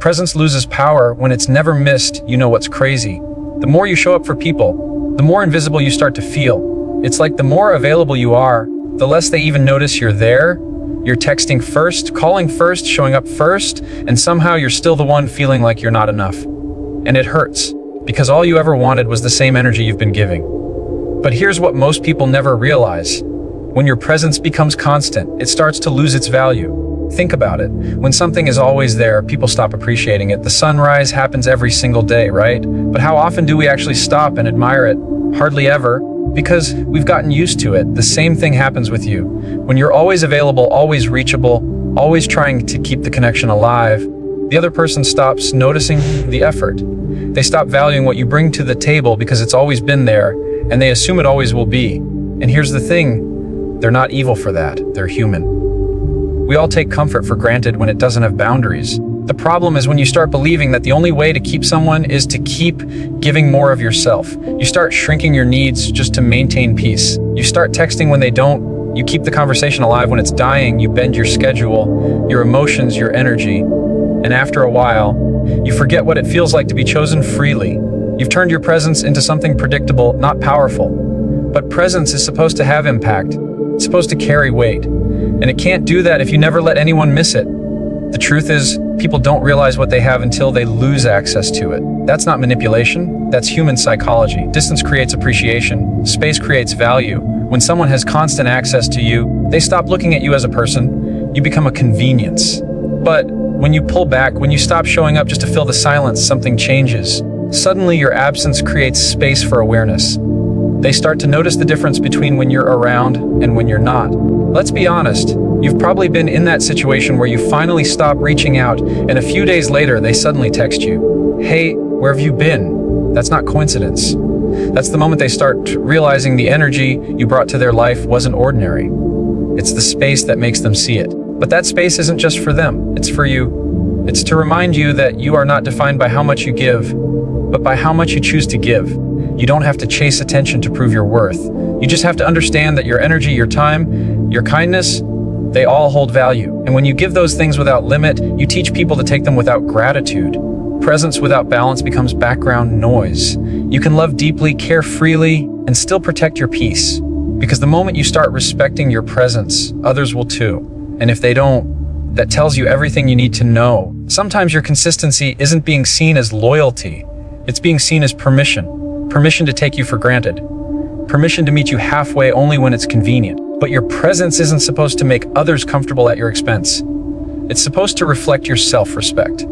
Presence loses power when it's never missed. You know what's crazy? The more you show up for people, the more invisible you start to feel. It's like the more available you are, the less they even notice you're there. You're texting first, calling first, showing up first, and somehow you're still the one feeling like you're not enough. And it hurts, because all you ever wanted was the same energy you've been giving. But here's what most people never realize. When your presence becomes constant, it starts to lose its value. Think about it. When something is always there, people stop appreciating it. The sunrise happens every single day, right? But how often do we actually stop and admire it? Hardly ever, because we've gotten used to it. The same thing happens with you. When you're always available, always reachable, always trying to keep the connection alive, the other person stops noticing the effort. They stop valuing what you bring to the table because it's always been there, and they assume it always will be. And here's the thing, they're not evil for that, they're human. We all take comfort for granted when it doesn't have boundaries. The problem is when you start believing that the only way to keep someone is to keep giving more of yourself. You start shrinking your needs just to maintain peace. You start texting when they don't. You keep the conversation alive when it's dying. You bend your schedule, your emotions, your energy. And after a while, you forget what it feels like to be chosen freely. You've turned your presence into something predictable, not powerful. But presence is supposed to have impact. It's supposed to carry weight. And it can't do that if you never let anyone miss it. The truth is, people don't realize what they have until they lose access to it. That's not manipulation, that's human psychology. Distance creates appreciation, space creates value. When someone has constant access to you, they stop looking at you as a person, you become a convenience. But when you pull back, when you stop showing up just to fill the silence, something changes. Suddenly your absence creates space for awareness. They start to notice the difference between when you're around and when you're not. Let's be honest, you've probably been in that situation where you finally stop reaching out and a few days later they suddenly text you, "Hey, where have you been?" That's not coincidence. That's the moment they start realizing the energy you brought to their life wasn't ordinary. It's the space that makes them see it. But that space isn't just for them, it's for you. It's to remind you that you are not defined by how much you give, but by how much you choose to give. You don't have to chase attention to prove your worth. You just have to understand that your energy, your time, your kindness, they all hold value. And when you give those things without limit, you teach people to take them without gratitude. Presence without balance becomes background noise. You can love deeply, care freely, and still protect your peace. Because the moment you start respecting your presence, others will too. And if they don't, that tells you everything you need to know. Sometimes your consistency isn't being seen as loyalty. It's being seen as permission. Permission to take you for granted. Permission to meet you halfway only when it's convenient. But your presence isn't supposed to make others comfortable at your expense. It's supposed to reflect your self-respect.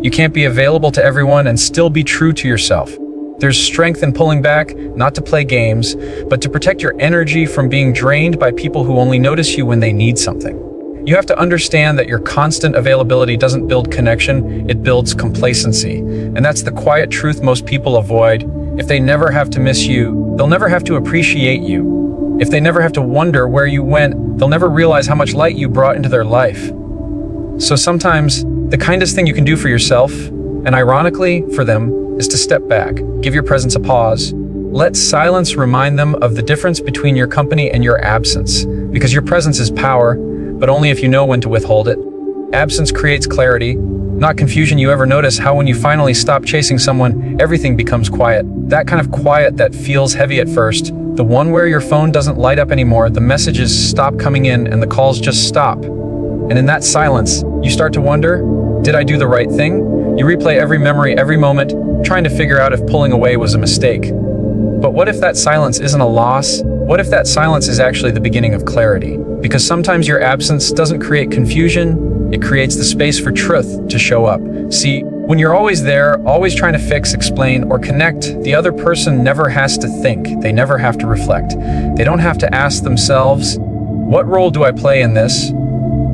You can't be available to everyone and still be true to yourself. There's strength in pulling back, not to play games, but to protect your energy from being drained by people who only notice you when they need something. You have to understand that your constant availability doesn't build connection, it builds complacency. And that's the quiet truth most people avoid. If they never have to miss you, they'll never have to appreciate you. If they never have to wonder where you went, they'll never realize how much light you brought into their life. So sometimes, the kindest thing you can do for yourself, and ironically for them, is to step back, give your presence a pause. Let silence remind them of the difference between your company and your absence. Because your presence is power, but only if you know when to withhold it. Absence creates clarity, not confusion. You ever notice how when you finally stop chasing someone, everything becomes quiet? That kind of quiet that feels heavy at first, the one where your phone doesn't light up anymore, the messages stop coming in, and the calls just stop. And in that silence, you start to wonder, did I do the right thing? You replay every memory, every moment, trying to figure out if pulling away was a mistake. But what if that silence isn't a loss? What if that silence is actually the beginning of clarity? Because sometimes your absence doesn't create confusion, it creates the space for truth to show up. See, when you're always there, always trying to fix, explain, or connect, the other person never has to think. They never have to reflect. They don't have to ask themselves, what role do I play in this?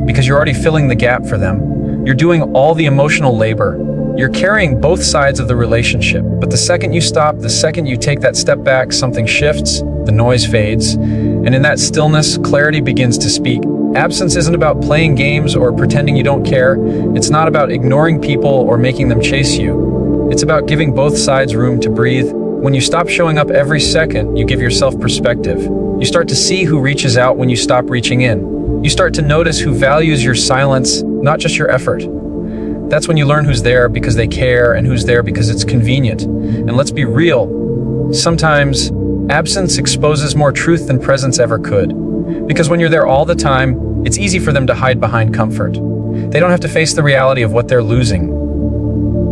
Because you're already filling the gap for them. You're doing all the emotional labor. You're carrying both sides of the relationship. But the second you stop, the second you take that step back, something shifts, the noise fades, and in that stillness, clarity begins to speak. Absence isn't about playing games or pretending you don't care. It's not about ignoring people or making them chase you. It's about giving both sides room to breathe. When you stop showing up every second, you give yourself perspective. You start to see who reaches out when you stop reaching in. You start to notice who values your silence, not just your effort. That's when you learn who's there because they care and who's there because it's convenient. And let's be real, sometimes absence exposes more truth than presence ever could. Because when you're there all the time, it's easy for them to hide behind comfort. They don't have to face the reality of what they're losing.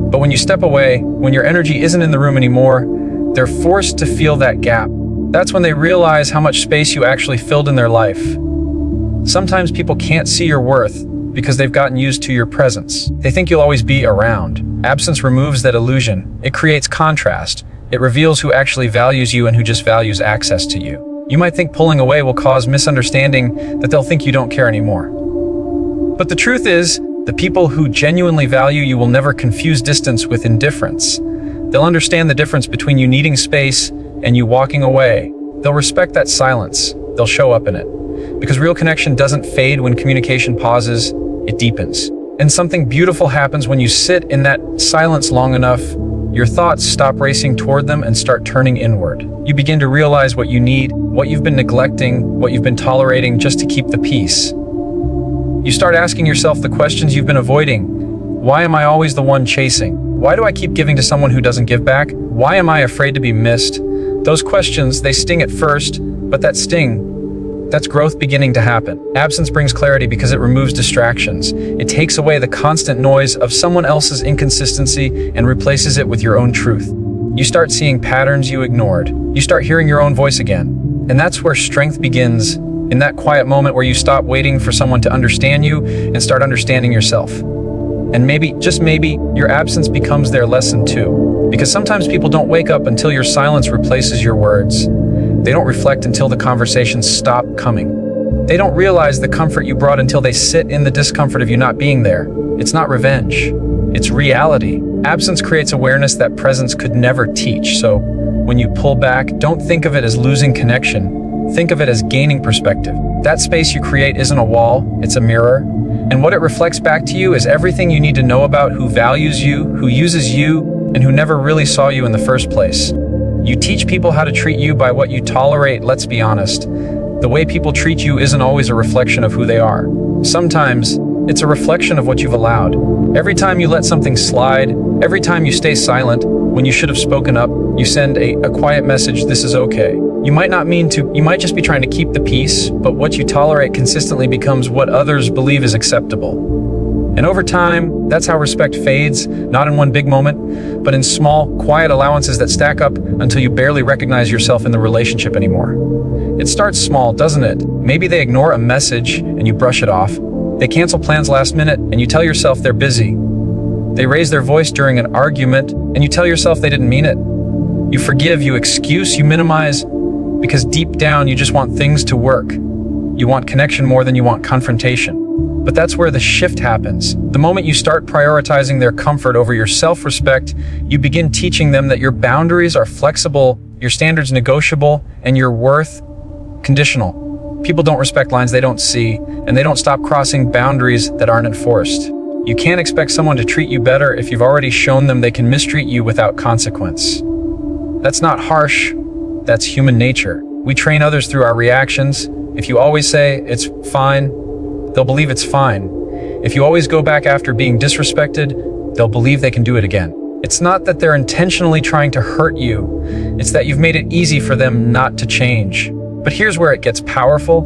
But when you step away, when your energy isn't in the room anymore, they're forced to feel that gap. That's when they realize how much space you actually filled in their life. Sometimes people can't see your worth because they've gotten used to your presence. They think you'll always be around. Absence removes that illusion. It creates contrast. It reveals who actually values you and who just values access to you. You might think pulling away will cause misunderstanding, that they'll think you don't care anymore. But the truth is, the people who genuinely value you will never confuse distance with indifference. They'll understand the difference between you needing space and you walking away. They'll respect that silence. They'll show up in it. Because real connection doesn't fade when communication pauses, it deepens. And something beautiful happens when you sit in that silence long enough. Your thoughts stop racing toward them and start turning inward. You begin to realize what you need, what you've been neglecting, what you've been tolerating just to keep the peace. You start asking yourself the questions you've been avoiding. Why am I always the one chasing? Why do I keep giving to someone who doesn't give back? Why am I afraid to be missed? Those questions, they sting at first, but that sting, that's growth beginning to happen. Absence brings clarity because it removes distractions. It takes away the constant noise of someone else's inconsistency and replaces it with your own truth. You start seeing patterns you ignored. You start hearing your own voice again. And that's where strength begins, in that quiet moment where you stop waiting for someone to understand you and start understanding yourself. And maybe, just maybe, your absence becomes their lesson too. Because sometimes people don't wake up until your silence replaces your words. They don't reflect until the conversations stop coming. They don't realize the comfort you brought until they sit in the discomfort of you not being there. It's not revenge. It's reality. Absence creates awareness that presence could never teach. So when you pull back, don't think of it as losing connection. Think of it as gaining perspective. That space you create isn't a wall, it's a mirror. And what it reflects back to you is everything you need to know about who values you, who uses you, and who never really saw you in the first place. You teach people how to treat you by what you tolerate. Let's be honest. The way people treat you isn't always a reflection of who they are. Sometimes, it's a reflection of what you've allowed. Every time you let something slide, every time you stay silent, when you should have spoken up, you send a quiet message, this is okay. You might not mean to, you might just be trying to keep the peace, but what you tolerate consistently becomes what others believe is acceptable. And over time, that's how respect fades, not in one big moment, but in small, quiet allowances that stack up until you barely recognize yourself in the relationship anymore. It starts small, doesn't it? Maybe they ignore a message and you brush it off. They cancel plans last minute and you tell yourself they're busy. They raise their voice during an argument and you tell yourself they didn't mean it. You forgive, you excuse, you minimize, because deep down you just want things to work. You want connection more than you want confrontation. But that's where the shift happens. The moment you start prioritizing their comfort over your self-respect, you begin teaching them that your boundaries are flexible, your standards negotiable, and your worth conditional. People don't respect lines they don't see, and they don't stop crossing boundaries that aren't enforced. You can't expect someone to treat you better if you've already shown them they can mistreat you without consequence. That's not harsh, that's human nature. We train others through our reactions. If you always say, it's fine, they'll believe it's fine. If you always go back after being disrespected, they'll believe they can do it again. It's not that they're intentionally trying to hurt you. It's that you've made it easy for them not to change. But here's where it gets powerful.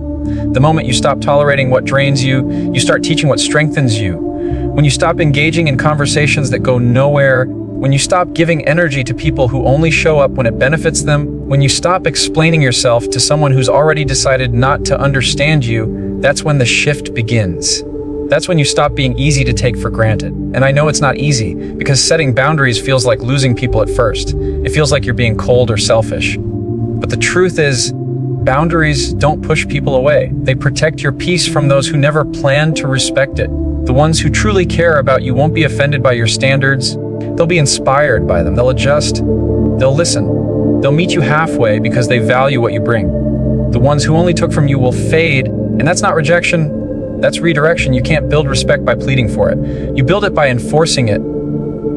The moment you stop tolerating what drains you, you start teaching what strengthens you. When you stop engaging in conversations that go nowhere, when you stop giving energy to people who only show up when it benefits them, when you stop explaining yourself to someone who's already decided not to understand you, that's when the shift begins. That's when you stop being easy to take for granted. And I know it's not easy, because setting boundaries feels like losing people at first. It feels like you're being cold or selfish. But the truth is, boundaries don't push people away. They protect your peace from those who never planned to respect it. The ones who truly care about you won't be offended by your standards. They'll be inspired by them. They'll adjust. They'll listen. They'll meet you halfway because they value what you bring. The ones who only took from you will fade, and that's not rejection, that's redirection. You can't build respect by pleading for it. You build it by enforcing it,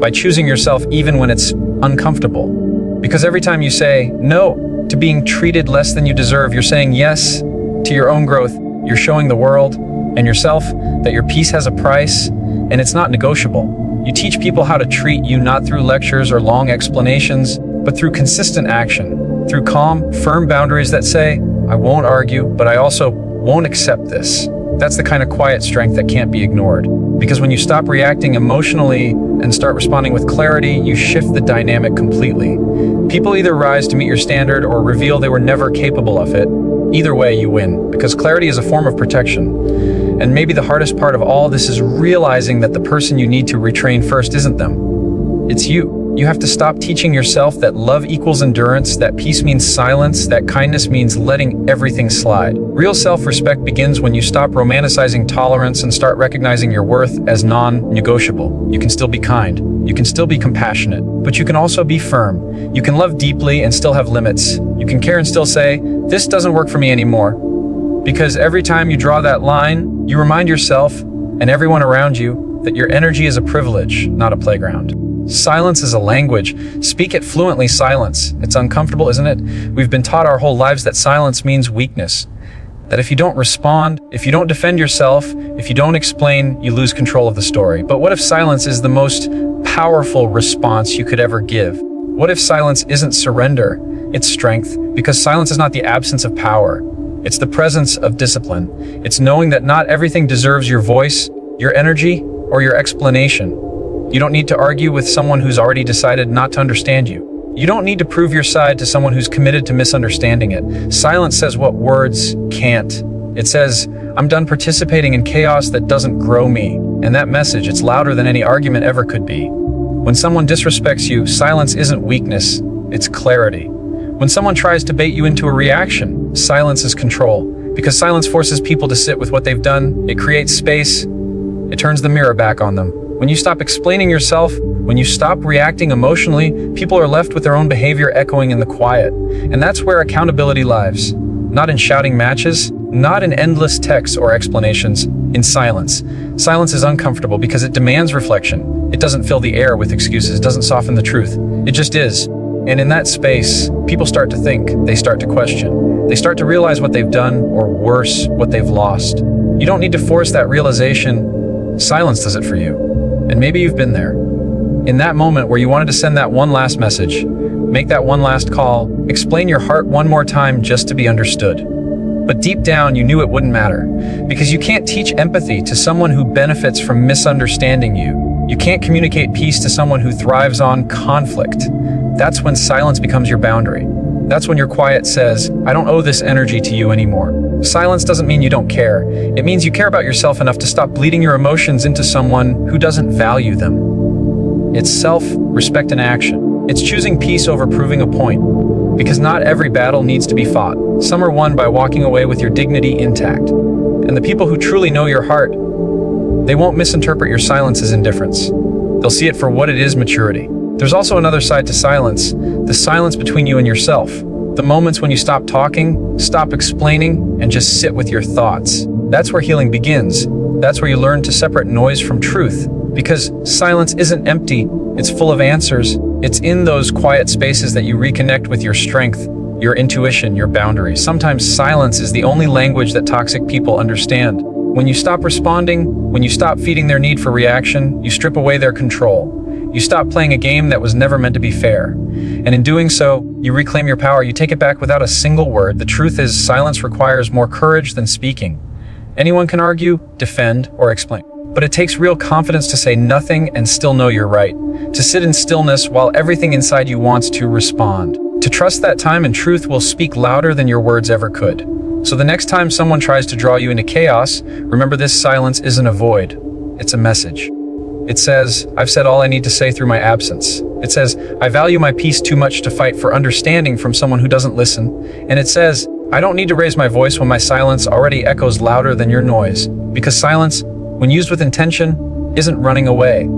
by choosing yourself even when it's uncomfortable. Because every time you say no to being treated less than you deserve, you're saying yes to your own growth. You're showing the world and yourself that your peace has a price, and it's not negotiable. You teach people how to treat you not through lectures or long explanations, but through consistent action, through calm, firm boundaries that say, I won't argue, but I also won't accept this. That's the kind of quiet strength that can't be ignored. Because when you stop reacting emotionally and start responding with clarity, you shift the dynamic completely. People either rise to meet your standard or reveal they were never capable of it. Either way, you win, because clarity is a form of protection. And maybe the hardest part of all this is realizing that the person you need to retrain first isn't them. It's you. You have to stop teaching yourself that love equals endurance, that peace means silence, that kindness means letting everything slide. Real self-respect begins when you stop romanticizing tolerance and start recognizing your worth as non-negotiable. You can still be kind. You can still be compassionate. But you can also be firm. You can love deeply and still have limits. You can care and still say, this doesn't work for me anymore. Because every time you draw that line, you remind yourself and everyone around you that your energy is a privilege, not a playground. Silence is a language. Speak it fluently, silence. It's uncomfortable, isn't it? We've been taught our whole lives that silence means weakness. That if you don't respond, if you don't defend yourself, if you don't explain, you lose control of the story. But what if silence is the most powerful response you could ever give? What if silence isn't surrender, it's strength? Because silence is not the absence of power. It's the presence of discipline. It's knowing that not everything deserves your voice, your energy, or your explanation. You don't need to argue with someone who's already decided not to understand you. You don't need to prove your side to someone who's committed to misunderstanding it. Silence says what words can't. It says, I'm done participating in chaos that doesn't grow me. And that message, it's louder than any argument ever could be. When someone disrespects you, silence isn't weakness, it's clarity. When someone tries to bait you into a reaction, silence is control. Because silence forces people to sit with what they've done, it creates space, it turns the mirror back on them. When you stop explaining yourself, when you stop reacting emotionally, people are left with their own behavior echoing in the quiet. And that's where accountability lies. Not in shouting matches, not in endless texts or explanations, in silence. Silence is uncomfortable because it demands reflection. It doesn't fill the air with excuses, it doesn't soften the truth. It just is. And in that space, people start to think, they start to question. They start to realize what they've done, or worse, what they've lost. You don't need to force that realization. Silence does it for you. And maybe you've been there. In that moment where you wanted to send that one last message, make that one last call, explain your heart one more time just to be understood. But deep down, you knew it wouldn't matter. Because you can't teach empathy to someone who benefits from misunderstanding you. You can't communicate peace to someone who thrives on conflict. That's when silence becomes your boundary. That's when your quiet says, I don't owe this energy to you anymore. Silence doesn't mean you don't care. It means you care about yourself enough to stop bleeding your emotions into someone who doesn't value them. It's self-respect in action. It's choosing peace over proving a point. Because not every battle needs to be fought. Some are won by walking away with your dignity intact. And the people who truly know your heart, they won't misinterpret your silence as indifference. They'll see it for what it is, maturity. There's also another side to silence, the silence between you and yourself. The moments when you stop talking, stop explaining, and just sit with your thoughts. That's where healing begins. That's where you learn to separate noise from truth. Because silence isn't empty, it's full of answers. It's in those quiet spaces that you reconnect with your strength, your intuition, your boundaries. Sometimes silence is the only language that toxic people understand. When you stop responding, when you stop feeding their need for reaction, you strip away their control. You stop playing a game that was never meant to be fair. And in doing so, you reclaim your power. You take it back without a single word. The truth is, silence requires more courage than speaking. Anyone can argue, defend, or explain. But it takes real confidence to say nothing and still know you're right. To sit in stillness while everything inside you wants to respond. To trust that time and truth will speak louder than your words ever could. So the next time someone tries to draw you into chaos, remember this silence isn't a void. It's a message. It says, I've said all I need to say through my absence. It says, I value my peace too much to fight for understanding from someone who doesn't listen. And it says, I don't need to raise my voice when my silence already echoes louder than your noise. Because silence, when used with intention, isn't running away.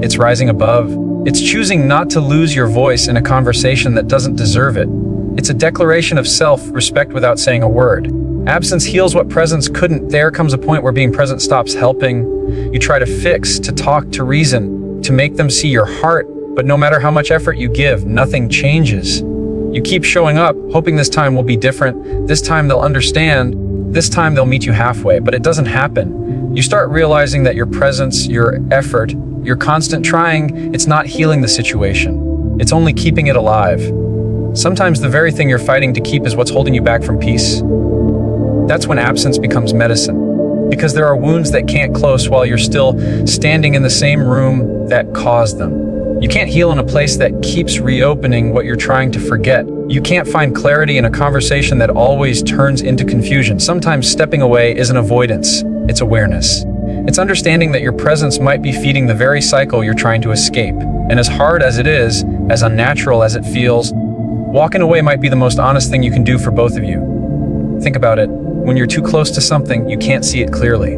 It's rising above. It's choosing not to lose your voice in a conversation that doesn't deserve it. It's a declaration of self-respect without saying a word. Absence heals what presence couldn't. There comes a point where being present stops helping. You try to fix, to talk, to reason, to make them see your heart, but no matter how much effort you give, nothing changes. You keep showing up, hoping this time will be different. This time they'll understand. This time they'll meet you halfway, but it doesn't happen. You start realizing that your presence, your effort, Your constant trying, it's not healing the situation. It's only keeping it alive. Sometimes the very thing you're fighting to keep is what's holding you back from peace. That's when absence becomes medicine, because there are wounds that can't close while you're still standing in the same room that caused them. You can't heal in a place that keeps reopening what you're trying to forget. You can't find clarity in a conversation that always turns into confusion. Sometimes stepping away isn't avoidance, it's awareness. It's understanding that your presence might be feeding the very cycle you're trying to escape. And as hard as it is, as unnatural as it feels, walking away might be the most honest thing you can do for both of you. Think about it. When you're too close to something, you can't see it clearly.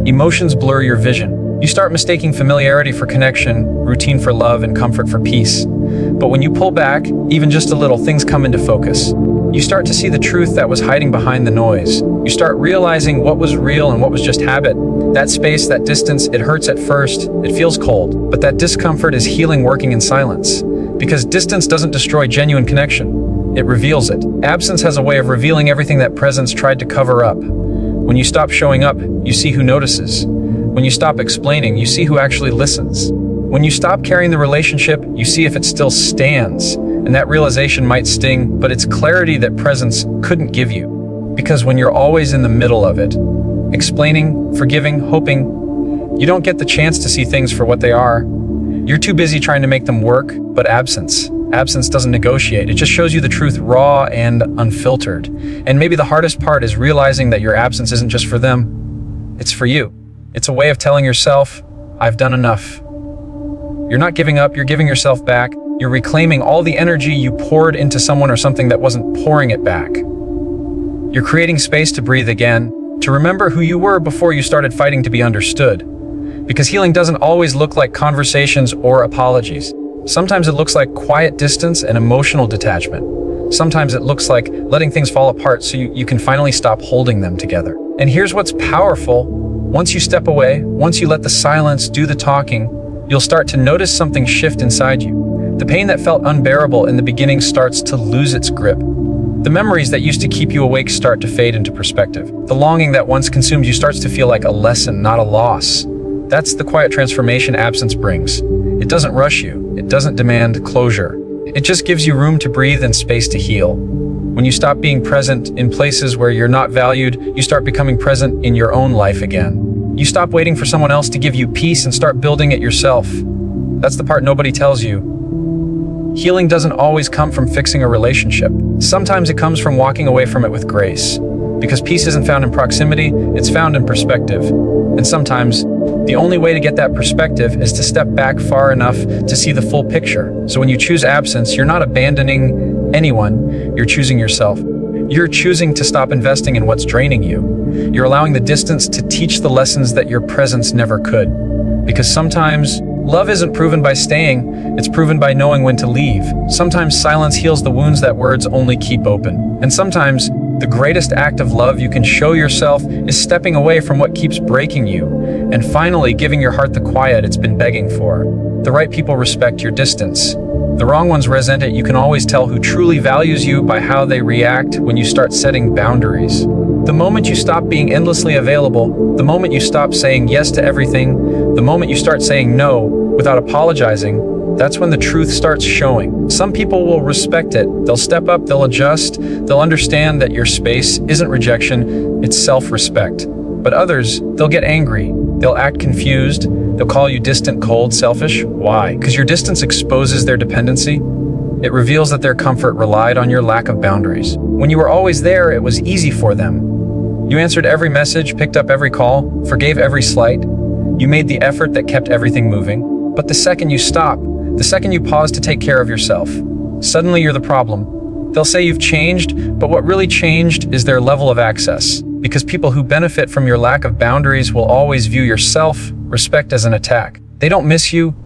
Emotions blur your vision. You start mistaking familiarity for connection, routine for love, and comfort for peace. But when you pull back, even just a little, things come into focus. You start to see the truth that was hiding behind the noise. You start realizing what was real and what was just habit. That space, that distance, it hurts at first. It feels cold. But that discomfort is healing working in silence. Because distance doesn't destroy genuine connection. It reveals it. Absence has a way of revealing everything that presence tried to cover up. When you stop showing up, you see who notices. When you stop explaining, you see who actually listens. When you stop carrying the relationship, you see if it still stands. And that realization might sting, but it's clarity that presence couldn't give you. Because when you're always in the middle of it, explaining, forgiving, hoping, you don't get the chance to see things for what they are. You're too busy trying to make them work, but absence doesn't negotiate. It just shows you the truth raw and unfiltered. And maybe the hardest part is realizing that your absence isn't just for them, it's for you. It's a way of telling yourself, I've done enough. You're not giving up, you're giving yourself back. You're reclaiming all the energy you poured into someone or something that wasn't pouring it back. You're creating space to breathe again, to remember who you were before you started fighting to be understood. Because healing doesn't always look like conversations or apologies. Sometimes it looks like quiet distance and emotional detachment. Sometimes it looks like letting things fall apart so you can finally stop holding them together. And here's what's powerful. Once you step away, once you let the silence do the talking, you'll start to notice something shift inside you. The pain that felt unbearable in the beginning starts to lose its grip. The memories that used to keep you awake start to fade into perspective. The longing that once consumed you starts to feel like a lesson, not a loss. That's the quiet transformation absence brings. It doesn't rush you. It doesn't demand closure. It just gives you room to breathe and space to heal. When you stop being present in places where you're not valued, you start becoming present in your own life again. You stop waiting for someone else to give you peace and start building it yourself. That's the part nobody tells you. Healing doesn't always come from fixing a relationship. Sometimes it comes from walking away from it with grace. Because peace isn't found in proximity, it's found in perspective. And sometimes, the only way to get that perspective is to step back far enough to see the full picture. So when you choose absence, you're not abandoning anyone, you're choosing yourself. You're choosing to stop investing in what's draining you. You're allowing the distance to teach the lessons that your presence never could. Because sometimes, love isn't proven by staying, it's proven by knowing when to leave. Sometimes silence heals the wounds that words only keep open. And sometimes, the greatest act of love you can show yourself is stepping away from what keeps breaking you, and finally giving your heart the quiet it's been begging for. The right people respect your distance. The wrong ones resent it. You can always tell who truly values you by how they react when you start setting boundaries. The moment you stop being endlessly available, the moment you stop saying yes to everything, the moment you start saying no without apologizing, that's when the truth starts showing. Some people will respect it. They'll step up, they'll adjust, they'll understand that your space isn't rejection, it's self-respect. But others, they'll get angry, they'll act confused, they'll call you distant, cold, selfish. Why? Because your distance exposes their dependency. It reveals that their comfort relied on your lack of boundaries. When you were always there, it was easy for them. You answered every message, picked up every call, forgave every slight. You made the effort that kept everything moving. But the second you stop, the second you pause to take care of yourself, suddenly you're the problem. They'll say you've changed, but what really changed is their level of access. Because people who benefit from your lack of boundaries will always view your self-respect as an attack. They don't miss you.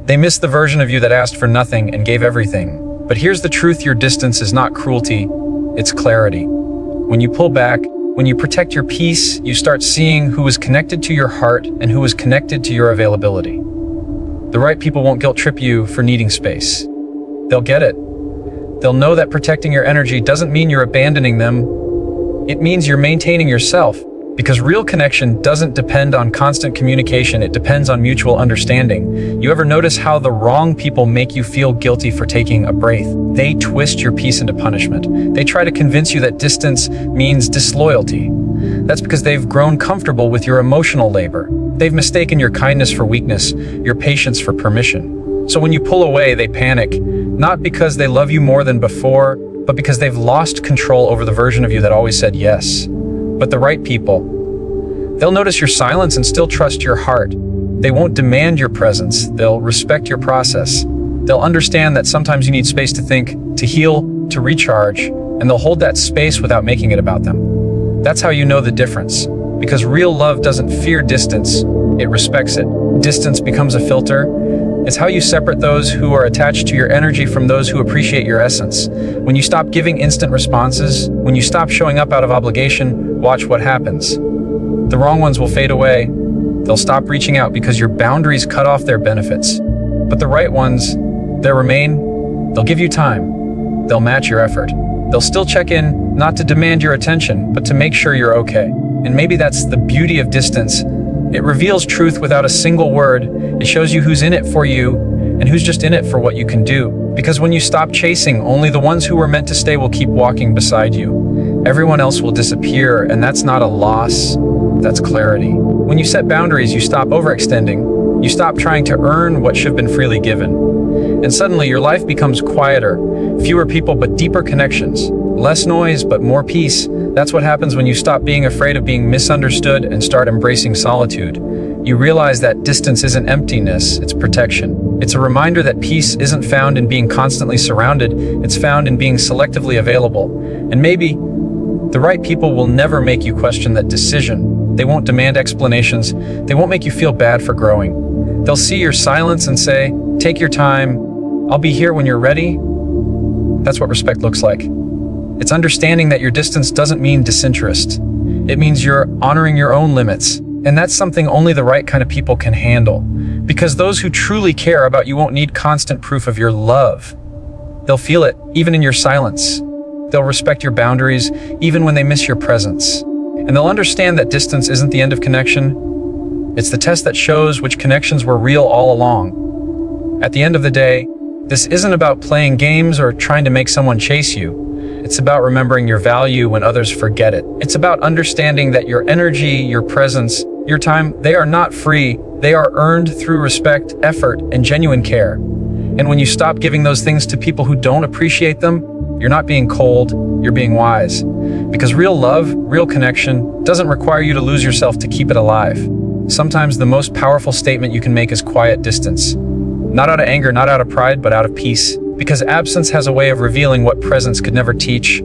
They miss the version of you that asked for nothing and gave everything. But here's the truth, your distance is not cruelty, it's clarity. When you pull back, when you protect your peace, you start seeing who is connected to your heart and who is connected to your availability. The right people won't guilt trip you for needing space. They'll get it. They'll know that protecting your energy doesn't mean you're abandoning them. It means you're maintaining yourself. Because real connection doesn't depend on constant communication, it depends on mutual understanding. You ever notice how the wrong people make you feel guilty for taking a breath? They twist your peace into punishment. They try to convince you that distance means disloyalty. That's because they've grown comfortable with your emotional labor. They've mistaken your kindness for weakness, your patience for permission. So when you pull away, they panic, not because they love you more than before, but because they've lost control over the version of you that always said yes. But the right people, they'll notice your silence and still trust your heart. They won't demand your presence. They'll respect your process. They'll understand that sometimes you need space to think, to heal, to recharge, and they'll hold that space without making it about them. That's how you know the difference. Because real love doesn't fear distance, it respects it. Distance becomes a filter. It's how you separate those who are attached to your energy from those who appreciate your essence. When you stop giving instant responses, when you stop showing up out of obligation, watch what happens. The wrong ones will fade away. They'll stop reaching out because your boundaries cut off their benefits. But the right ones, they'll remain. They'll give you time. They'll match your effort. They'll still check in, not to demand your attention, but to make sure you're okay. And maybe that's the beauty of distance. It reveals truth without a single word. It shows you who's in it for you and who's just in it for what you can do. Because when you stop chasing, only the ones who were meant to stay will keep walking beside you. Everyone else will disappear, and that's not a loss, that's clarity. When you set boundaries, you stop overextending. You stop trying to earn what should have been freely given. And suddenly your life becomes quieter, fewer people but deeper connections. Less noise, but more peace. That's what happens when you stop being afraid of being misunderstood and start embracing solitude. You realize that distance isn't emptiness, it's protection. It's a reminder that peace isn't found in being constantly surrounded, it's found in being selectively available. And maybe the right people will never make you question that decision. They won't demand explanations. They won't make you feel bad for growing. They'll see your silence and say, "Take your time. I'll be here when you're ready." That's what respect looks like. It's understanding that your distance doesn't mean disinterest. It means you're honoring your own limits. And that's something only the right kind of people can handle. Because those who truly care about you won't need constant proof of your love. They'll feel it, even in your silence. They'll respect your boundaries, even when they miss your presence. And they'll understand that distance isn't the end of connection. It's the test that shows which connections were real all along. At the end of the day, this isn't about playing games or trying to make someone chase you. It's about remembering your value when others forget it. It's about understanding that your energy, your presence, your time, they are not free. They are earned through respect, effort, and genuine care. And when you stop giving those things to people who don't appreciate them, you're not being cold, you're being wise. Because real love, real connection, doesn't require you to lose yourself to keep it alive. Sometimes the most powerful statement you can make is quiet distance. Not out of anger, not out of pride, but out of peace. Because absence has a way of revealing what presence could never teach.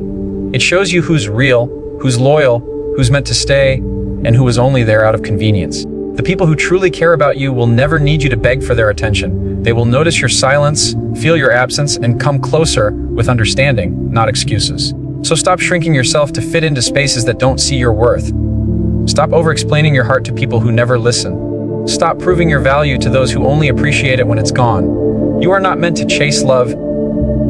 It shows you who's real, who's loyal, who's meant to stay, and who is only there out of convenience. The people who truly care about you will never need you to beg for their attention. They will notice your silence, feel your absence, and come closer with understanding, not excuses. So stop shrinking yourself to fit into spaces that don't see your worth. Stop over-explaining your heart to people who never listen. Stop proving your value to those who only appreciate it when it's gone. You are not meant to chase love.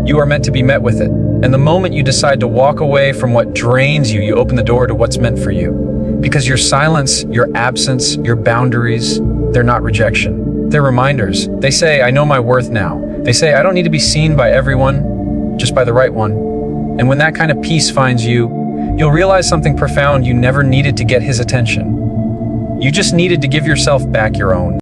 You are meant to be met with it. And the moment you decide to walk away from what drains you, you open the door to what's meant for you. Because your silence, your absence, your boundaries, they're not rejection. They're reminders. They say, "I know my worth now." They say, "I don't need to be seen by everyone, just by the right one." And when that kind of peace finds you, you'll realize something profound. You never needed to get his attention. You just needed to give yourself back your own.